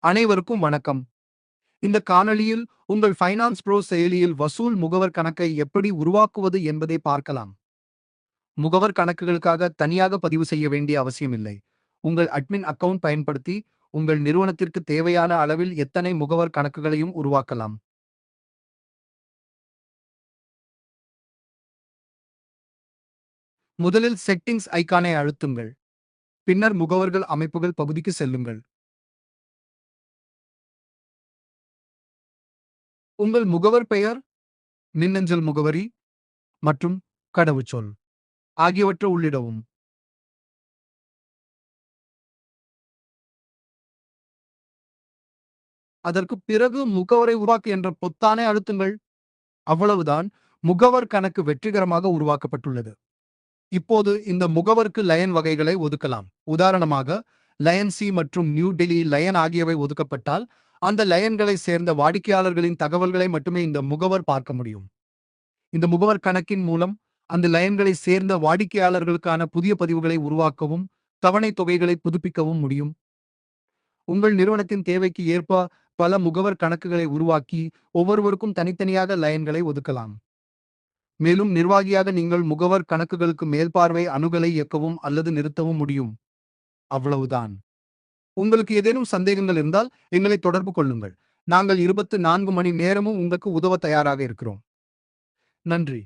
அனைவருக்கும் வணக்கம். இந்த காணொளியில் உங்கள் ஃபைனான்ஸ் ப்ரோ செயலியில் வசூல் முகவர் கணக்கை எப்படி உருவாக்குவது என்பதை பார்க்கலாம். முகவர் கணக்குகளுக்காக தனியாக பதிவு செய்ய வேண்டிய அவசியமில்லை. உங்கள் அட்மின் அக்கவுண்ட் பயன்படுத்தி உங்கள் நிறுவனத்திற்கு தேவையான அளவில் எத்தனை முகவர் கணக்குகளையும் உருவாக்கலாம். முதலில் செட்டிங்ஸ் ஐகானை அழுத்துங்கள். பின்னர் முகவர்கள் அமைப்புகள் பகுதிக்கு செல்லுங்கள். உங்கள் முகவர் பெயர், மின்னஞ்சல் முகவரி மற்றும் கடவுச்சொல் ஆகியவற்றை உள்ளிடவும். அதற்கு பிறகு முகவரை உருவாக்கு என்ற பொத்தானை அழுத்துங்கள். அவ்வளவுதான், முகவர் கணக்கு வெற்றிகரமாக உருவாக்கப்பட்டுள்ளது. இப்போது இந்த முகவருக்கு லயன் வகைகளை ஒதுக்கலாம். உதாரணமாக, லயன் சி மற்றும் நியூ டெல்லி லயன் ஆகியவை ஒதுக்கப்பட்டால், அந்த லயன்களை சேர்ந்த வாடிக்கையாளர்களின் தகவல்களை மட்டுமே இந்த முகவர் பார்க்க முடியும். இந்த முகவர் கணக்கின் மூலம் அந்த லயன்களை சேர்ந்த வாடிக்கையாளர்களுக்கான புதிய பதிவுகளை உருவாக்கவும், தவணை தொகைகளை புதுப்பிக்கவும் முடியும். உங்கள் நிறுவனத்தின் தேவைக்கு ஏற்ப பல முகவர் கணக்குகளை உருவாக்கி ஒவ்வொருவருக்கும் தனித்தனியாக லயன்களை ஒதுக்கலாம். மேலும் நிர்வாகியாக நீங்கள் முகவர் கணக்குகளுக்கு மேல்பார்வை அணுகலை இயக்கவும் அல்லது நிறுத்தவும் முடியும். அவ்வளவுதான். உங்களுக்கு ஏதேனும் சந்தேகங்கள் இருந்தால் எங்களை தொடர்பு கொள்ளுங்கள். நாங்கள் 24 மணி நேரமும் உங்களுக்கு உதவ தயாராக இருக்கிறோம். நன்றி.